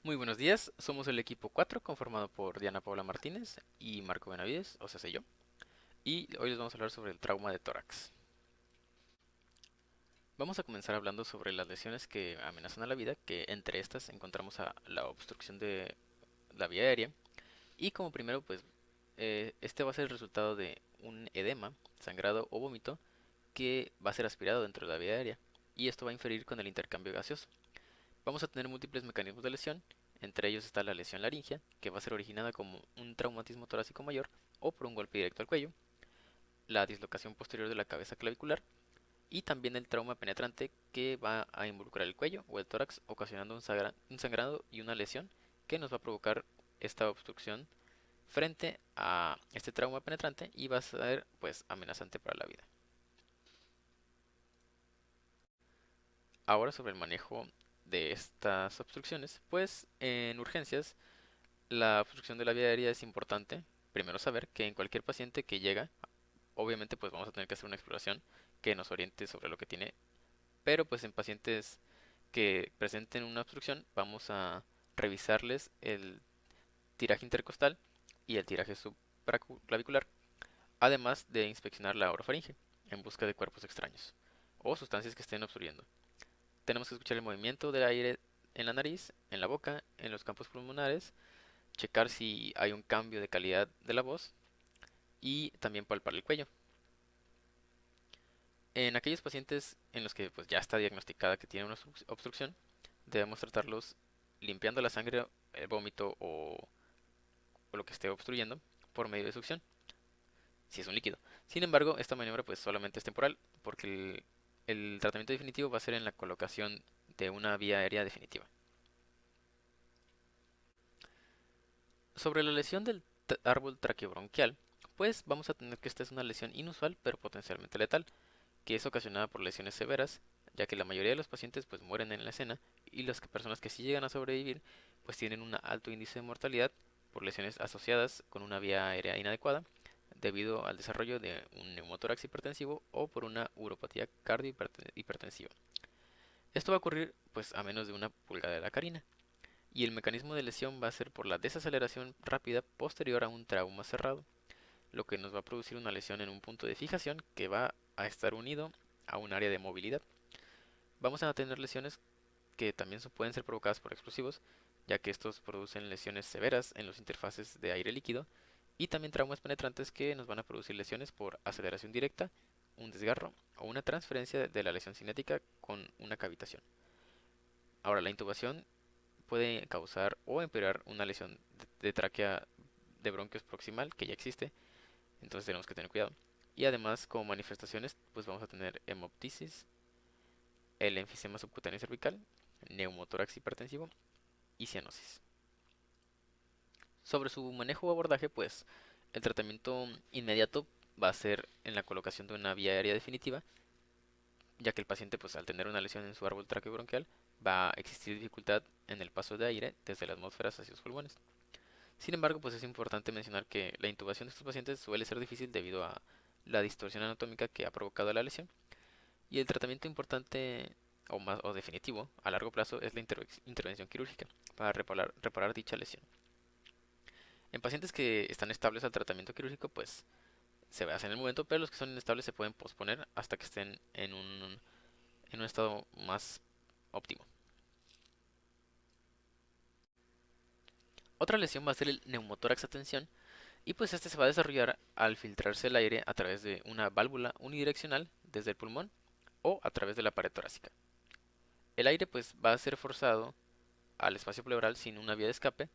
Muy buenos días, somos el equipo 4 conformado por Diana Paula Martínez y Marco Benavides, o sea, soy yo, y hoy les vamos a hablar sobre el trauma de tórax. Vamos a comenzar hablando sobre las lesiones que amenazan a la vida, que entre estas encontramos a la obstrucción de la vía aérea, y como primero, pues, este va a ser el resultado de un edema, sangrado o vómito que va a ser aspirado dentro de la vía aérea, y esto va a inferir con el intercambio gaseoso. Vamos a tener múltiples mecanismos de lesión, entre ellos está la lesión laringea, que va a ser originada como un traumatismo torácico mayor o por un golpe directo al cuello, la dislocación posterior de la cabeza clavicular y también el trauma penetrante que va a involucrar el cuello o el tórax, ocasionando un sangrado y una lesión que nos va a provocar esta obstrucción frente a este trauma penetrante y va a ser pues amenazante para la vida. Ahora sobre el manejo de estas obstrucciones, pues en urgencias la obstrucción de la vía aérea es importante. Primero saber que en cualquier paciente que llega, obviamente pues vamos a tener que hacer una exploración que nos oriente sobre lo que tiene, pero pues en pacientes que presenten una obstrucción vamos a revisarles el tiraje intercostal y el tiraje supraclavicular, además de inspeccionar la orofaringe en busca de cuerpos extraños o sustancias que estén obstruyendo. Tenemos que escuchar el movimiento del aire en la nariz, en la boca, en los campos pulmonares, checar si hay un cambio de calidad de la voz y también palpar el cuello. En aquellos pacientes en los que pues, ya está diagnosticada que tienen una obstrucción, debemos tratarlos limpiando la sangre, el vómito o lo que esté obstruyendo por medio de succión, si es un líquido. Sin embargo, esta maniobra pues solamente es temporal porque el tratamiento definitivo va a ser en la colocación de una vía aérea definitiva. Sobre la lesión del árbol traqueobronquial, pues vamos a tener que esta es una lesión inusual pero potencialmente letal, que es ocasionada por lesiones severas, ya que la mayoría de los pacientes pues mueren en la escena y las personas que sí llegan a sobrevivir pues tienen un alto índice de mortalidad por lesiones asociadas con una vía aérea inadecuada debido al desarrollo de un neumotórax hipertensivo o por una uropatía cardiohipertensiva. Esto va a ocurrir pues a menos de una pulgada de la carina y el mecanismo de lesión va a ser por la desaceleración rápida posterior a un trauma cerrado, lo que nos va a producir una lesión en un punto de fijación que va a estar unido a un área de movilidad. Vamos a tener lesiones que también pueden ser provocadas por explosivos, ya que estos producen lesiones severas en los interfaces de aire líquido, y también traumas penetrantes que nos van a producir lesiones por aceleración directa, un desgarro o una transferencia de la lesión cinética con una cavitación. Ahora, la intubación puede causar o empeorar una lesión de tráquea de bronquios proximal que ya existe, entonces tenemos que tener cuidado. Y además, como manifestaciones, pues vamos a tener hemoptisis, el enfisema subcutáneo cervical, neumotórax hipertensivo y cianosis. Sobre su manejo o abordaje, pues el tratamiento inmediato va a ser en la colocación de una vía aérea definitiva, ya que el paciente, pues al tener una lesión en su árbol traqueobronquial, va a existir dificultad en el paso de aire desde la atmósfera hacia sus pulmones. Sin embargo, pues es importante mencionar que la intubación de estos pacientes suele ser difícil debido a la distorsión anatómica que ha provocado la lesión y el tratamiento importante o más o definitivo a largo plazo es la intervención quirúrgica para reparar dicha lesión. En pacientes que están estables al tratamiento quirúrgico, pues se hace en el momento, pero los que son inestables se pueden posponer hasta que estén en un estado más óptimo. Otra lesión va a ser el neumotórax a tensión y pues este se va a desarrollar al filtrarse el aire a través de una válvula unidireccional desde el pulmón o a través de la pared torácica. El aire pues va a ser forzado al espacio pleural sin una vía de escape,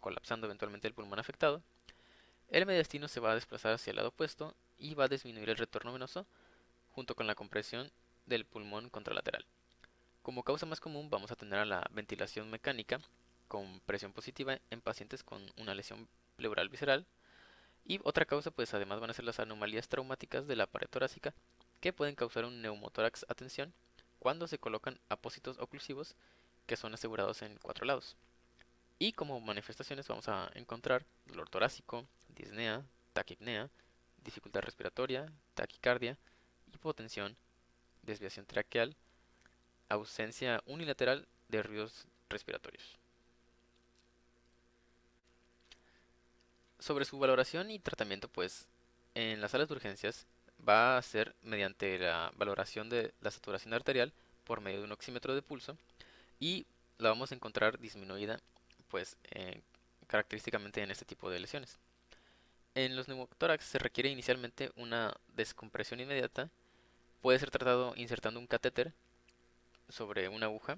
colapsando eventualmente el pulmón afectado. El mediastino se va a desplazar hacia el lado opuesto y va a disminuir el retorno venoso junto con la compresión del pulmón contralateral. Como causa más común vamos a tener a la ventilación mecánica con presión positiva en pacientes con una lesión pleural visceral y otra causa pues además van a ser las anomalías traumáticas de la pared torácica que pueden causar un neumotórax a tensión cuando se colocan apósitos oclusivos que son asegurados en cuatro lados. Y como manifestaciones vamos a encontrar dolor torácico, disnea, taquipnea, dificultad respiratoria, taquicardia, hipotensión, desviación traqueal, ausencia unilateral de ruidos respiratorios. Sobre su valoración y tratamiento, pues en las salas de urgencias va a ser mediante la valoración de la saturación arterial por medio de un oxímetro de pulso y la vamos a encontrar disminuida, pues característicamente en este tipo de lesiones. En los neumotórax se requiere inicialmente una descompresión inmediata. Puede ser tratado insertando un catéter sobre una aguja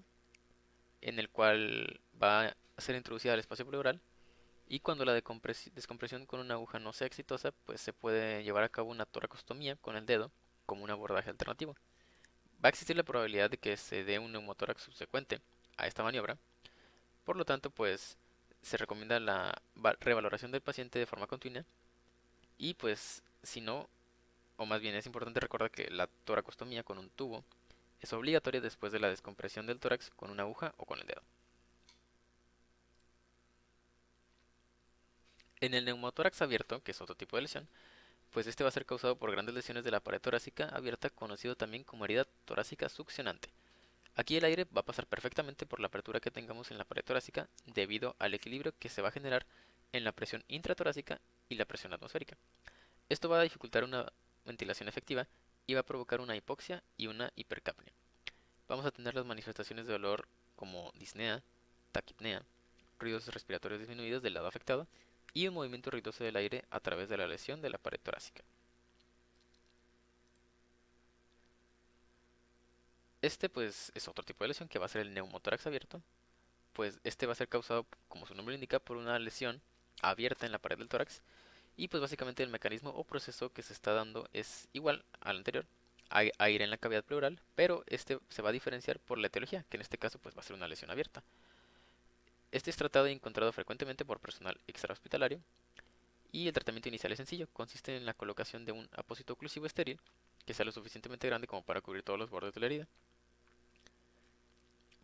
en el cual va a ser introducida al espacio pleural, y cuando la descompresión con una aguja no sea exitosa, pues se puede llevar a cabo una toracostomía con el dedo como un abordaje alternativo. Va a existir la probabilidad de que se dé un neumotórax subsecuente a esta maniobra, por lo tanto pues se recomienda la revaloración del paciente de forma continua, y pues si no, o más bien es importante recordar que la toracostomía con un tubo es obligatoria después de la descompresión del tórax con una aguja o con el dedo. En el neumotórax abierto, que es otro tipo de lesión, pues este va a ser causado por grandes lesiones de la pared torácica abierta, conocido también como herida torácica succionante. Aquí el aire va a pasar perfectamente por la apertura que tengamos en la pared torácica debido al equilibrio que se va a generar en la presión intratorácica y la presión atmosférica. Esto va a dificultar una ventilación efectiva y va a provocar una hipoxia y una hipercapnia. Vamos a tener las manifestaciones de dolor como disnea, taquipnea, ruidos respiratorios disminuidos del lado afectado y un movimiento ruidoso del aire a través de la lesión de la pared torácica. Este pues es otro tipo de lesión que va a ser el neumotórax abierto, pues este va a ser causado, como su nombre lo indica, por una lesión abierta en la pared del tórax, y pues básicamente el mecanismo o proceso que se está dando es igual al anterior. Hay aire en la cavidad pleural, pero este se va a diferenciar por la etiología, que en este caso pues va a ser una lesión abierta. Este es tratado y encontrado frecuentemente por personal extrahospitalario, y el tratamiento inicial es sencillo, consiste en la colocación de un apósito oclusivo estéril que sea lo suficientemente grande como para cubrir todos los bordes de la herida.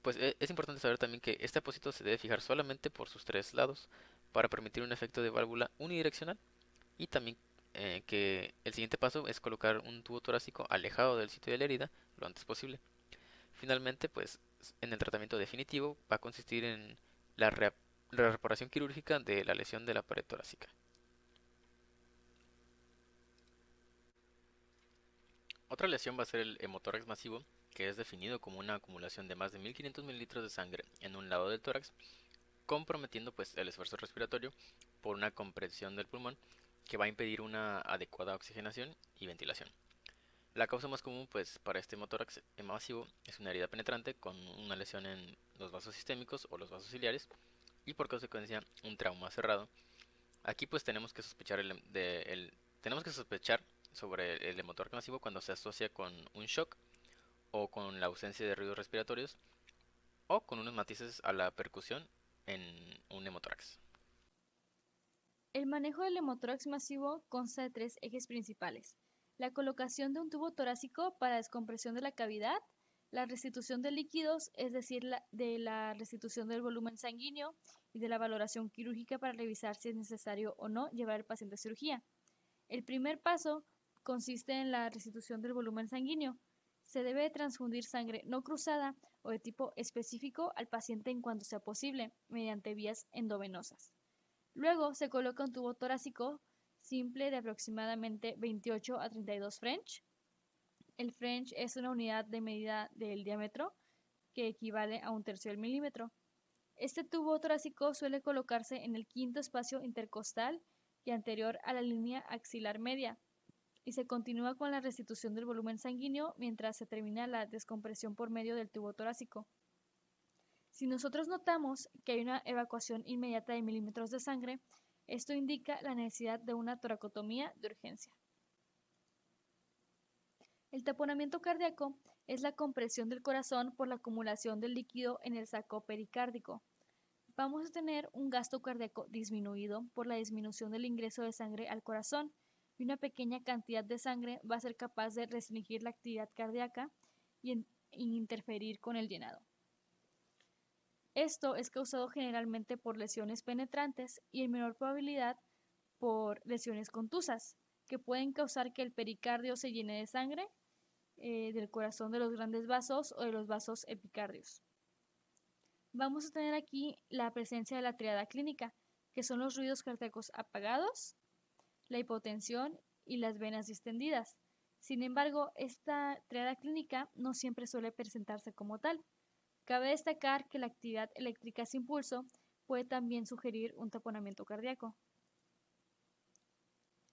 Pues es importante saber también que este apósito se debe fijar solamente por sus tres lados para permitir un efecto de válvula unidireccional, y también que el siguiente paso es colocar un tubo torácico alejado del sitio de la herida lo antes posible. Finalmente, pues en el tratamiento definitivo va a consistir en la, la reparación quirúrgica de la lesión de la pared torácica. Otra lesión va a ser el hemotórax masivo, que es definido como una acumulación de más de 1500 mililitros de sangre en un lado del tórax, comprometiendo pues el esfuerzo respiratorio por una compresión del pulmón que va a impedir una adecuada oxigenación y ventilación. La causa más común pues para este hemotórax masivo es una herida penetrante con una lesión en los vasos sistémicos o los vasos ciliares, y por consecuencia un trauma cerrado. Aquí pues tenemos que sospechar sobre el hemotórax masivo cuando se asocia con un shock o con la ausencia de ruidos respiratorios o con unos matices a la percusión en un hemotórax. El manejo del hemotórax masivo consta de tres ejes principales: la colocación de un tubo torácico para descompresión de la cavidad, la restitución de líquidos, es decir, de la restitución del volumen sanguíneo, y de la valoración quirúrgica para revisar si es necesario o no llevar al paciente a cirugía. El primer paso consiste en la restitución del volumen sanguíneo. Se debe transfundir sangre no cruzada o de tipo específico al paciente en cuanto sea posible, mediante vías endovenosas. Luego se coloca un tubo torácico simple de aproximadamente 28 a 32 French. El French es una unidad de medida del diámetro que equivale a un tercio del milímetro. Este tubo torácico suele colocarse en el quinto espacio intercostal y anterior a la línea axilar media, y se continúa con la restitución del volumen sanguíneo mientras se termina la descompresión por medio del tubo torácico. Si nosotros notamos que hay una evacuación inmediata de milímetros de sangre, esto indica la necesidad de una toracotomía de urgencia. El taponamiento cardíaco es la compresión del corazón por la acumulación del líquido en el saco pericárdico. Vamos a tener un gasto cardíaco disminuido por la disminución del ingreso de sangre al corazón, y una pequeña cantidad de sangre va a ser capaz de restringir la actividad cardíaca y interferir con el llenado. Esto es causado generalmente por lesiones penetrantes y en menor probabilidad por lesiones contusas, que pueden causar que el pericardio se llene de sangre del corazón, de los grandes vasos o de los vasos epicardios. Vamos a tener aquí la presencia de la triada clínica, que son los ruidos cardíacos apagados, la hipotensión y las venas distendidas. Sin embargo, esta triada clínica no siempre suele presentarse como tal. Cabe destacar que la actividad eléctrica sin pulso puede también sugerir un taponamiento cardíaco.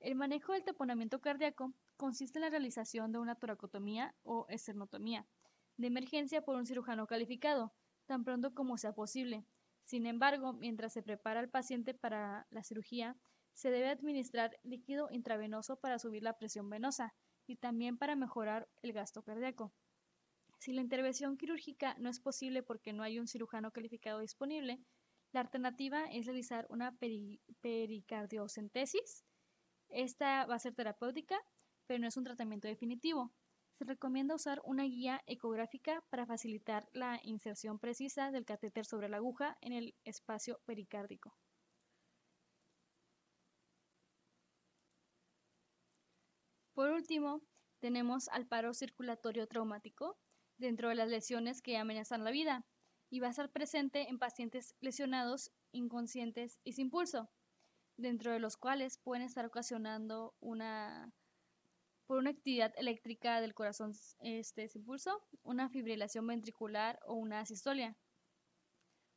El manejo del taponamiento cardíaco consiste en la realización de una toracotomía o esternotomía de emergencia por un cirujano calificado, tan pronto como sea posible. Sin embargo, mientras se prepara al paciente para la cirugía, se debe administrar líquido intravenoso para subir la presión venosa y también para mejorar el gasto cardíaco. Si la intervención quirúrgica no es posible porque no hay un cirujano calificado disponible, la alternativa es realizar una pericardiocentesis. Esta va a ser terapéutica, pero no es un tratamiento definitivo. Se recomienda usar una guía ecográfica para facilitar la inserción precisa del catéter sobre la aguja en el espacio pericárdico. Por último, tenemos al paro circulatorio traumático dentro de las lesiones que amenazan la vida y va a estar presente en pacientes lesionados, inconscientes y sin pulso, dentro de los cuales pueden estar ocasionando por una actividad eléctrica del corazón sin pulso, una fibrilación ventricular o una asistolia.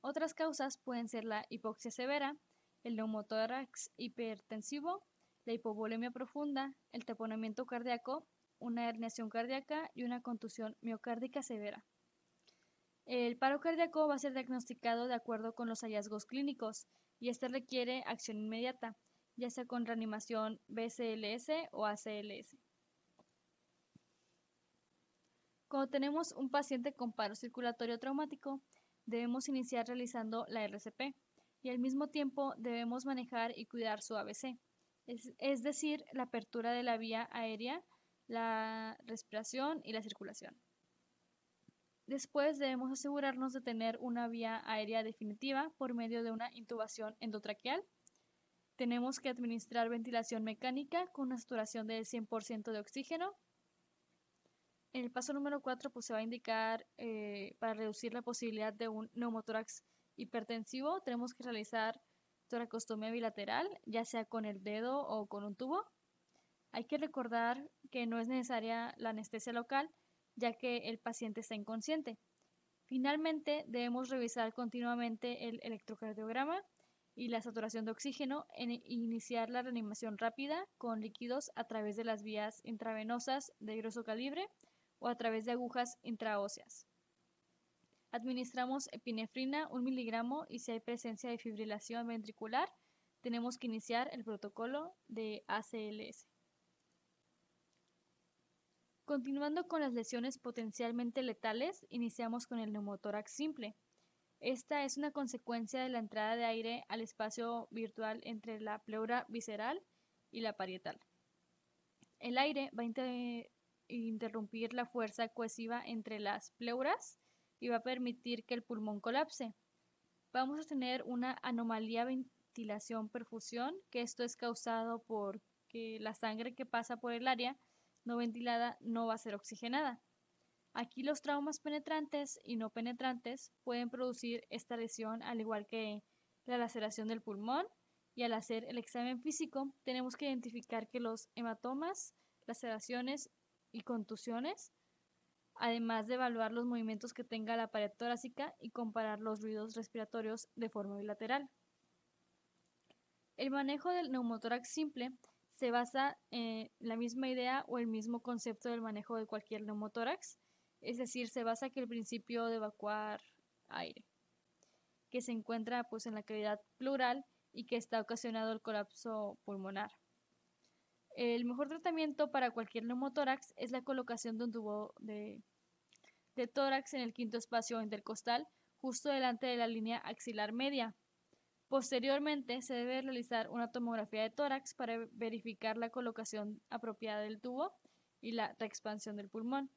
Otras causas pueden ser la hipoxia severa, el neumotórax hipertensivo, la hipovolemia profunda, el taponamiento cardíaco, una herniación cardíaca y una contusión miocárdica severa. El paro cardíaco va a ser diagnosticado de acuerdo con los hallazgos clínicos y este requiere acción inmediata, ya sea con reanimación BCLS o ACLS. Cuando tenemos un paciente con paro circulatorio traumático, debemos iniciar realizando la RCP y al mismo tiempo debemos manejar y cuidar su ABC, es decir, la apertura de la vía aérea, la respiración y la circulación. Después debemos asegurarnos de tener una vía aérea definitiva por medio de una intubación endotraqueal. Tenemos que administrar ventilación mecánica con una saturación del 100% de oxígeno. En el paso número 4 pues, se va a indicar para reducir la posibilidad de un neumotórax hipertensivo, tenemos que realizar toracostomía bilateral, ya sea con el dedo o con un tubo. Hay que recordar que no es necesaria la anestesia local, ya que el paciente está inconsciente. Finalmente, debemos revisar continuamente el electrocardiograma y la saturación de oxígeno e iniciar la reanimación rápida con líquidos a través de las vías intravenosas de grueso calibre o a través de agujas intraóseas. Administramos epinefrina 1 miligramo y si hay presencia de fibrilación ventricular, tenemos que iniciar el protocolo de ACLS. Continuando con las lesiones potencialmente letales, iniciamos con el neumotórax simple. Esta es una consecuencia de la entrada de aire al espacio virtual entre la pleura visceral y la parietal. El aire va a interrumpir la fuerza cohesiva entre las pleuras y va a permitir que el pulmón colapse. Vamos a tener una anomalía ventilación-perfusión, que esto es causado por que la sangre que pasa por el área no ventilada no va a ser oxigenada. Aquí los traumas penetrantes y no penetrantes pueden producir esta lesión, al igual que la laceración del pulmón, y al hacer el examen físico tenemos que identificar que los hematomas, laceraciones y contusiones, además de evaluar los movimientos que tenga la pared torácica y comparar los ruidos respiratorios de forma bilateral. El manejo del neumotórax simple se basa en la misma idea o el mismo concepto del manejo de cualquier neumotórax, es decir, se basa en el principio de evacuar aire, que se encuentra pues, en la cavidad pleural y que está ocasionado el colapso pulmonar. El mejor tratamiento para cualquier neumotórax es la colocación de un tubo de tórax en el quinto espacio intercostal, justo delante de la línea axilar media. Posteriormente, se debe realizar una tomografía de tórax para verificar la colocación apropiada del tubo y la reexpansión del pulmón.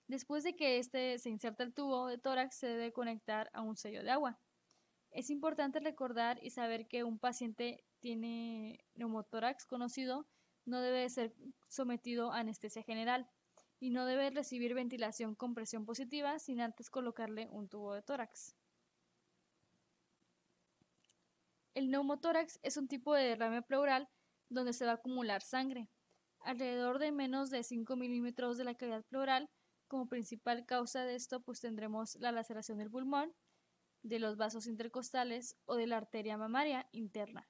Después de que se inserta el tubo de tórax, se debe conectar a un sello de agua. Es importante recordar y saber que un paciente tiene neumotórax conocido no debe ser sometido a anestesia general y no debe recibir ventilación con presión positiva sin antes colocarle un tubo de tórax. El neumotórax es un tipo de derrame pleural donde se va a acumular sangre, alrededor de menos de 5 milímetros de la cavidad pleural. Como principal causa de esto, pues tendremos la laceración del pulmón, de los vasos intercostales o de la arteria mamaria interna,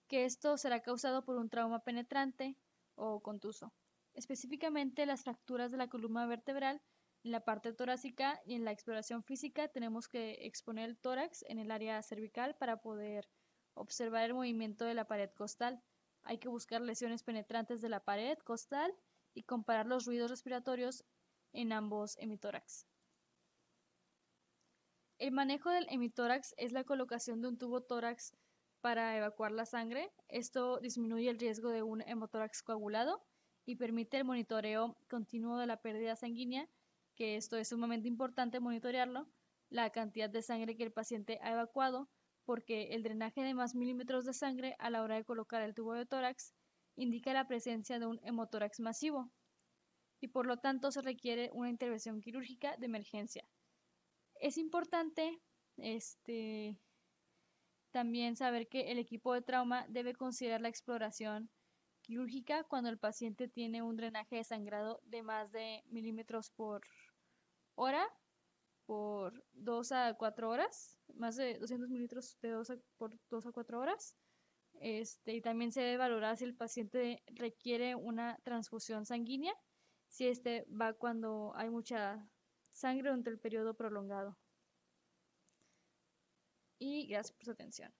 que esto será causado por un trauma penetrante o contuso. Específicamente las fracturas de la columna vertebral en la parte torácica, y en la exploración física tenemos que exponer el tórax en el área cervical para poder observar el movimiento de la pared costal. Hay que buscar lesiones penetrantes de la pared costal y comparar los ruidos respiratorios en ambos hemitórax. El manejo del hemitórax es la colocación de un tubo tórax para evacuar la sangre. Esto disminuye el riesgo de un hemotórax coagulado y permite el monitoreo continuo de la pérdida sanguínea, que esto es sumamente importante monitorearlo, la cantidad de sangre que el paciente ha evacuado, porque el drenaje de más milímetros de sangre a la hora de colocar el tubo de tórax indica la presencia de un hemotórax masivo y por lo tanto se requiere una intervención quirúrgica de emergencia. Es importante también saber que el equipo de trauma debe considerar la exploración quirúrgica cuando el paciente tiene un drenaje de sangrado de más de milímetros por hora por 2 a 4 horas, más de 200 mililitros de por 2 a 4 horas. Y también se debe valorar si el paciente requiere una transfusión sanguínea, si va cuando hay mucha sangre durante el periodo prolongado. Y gracias por su atención.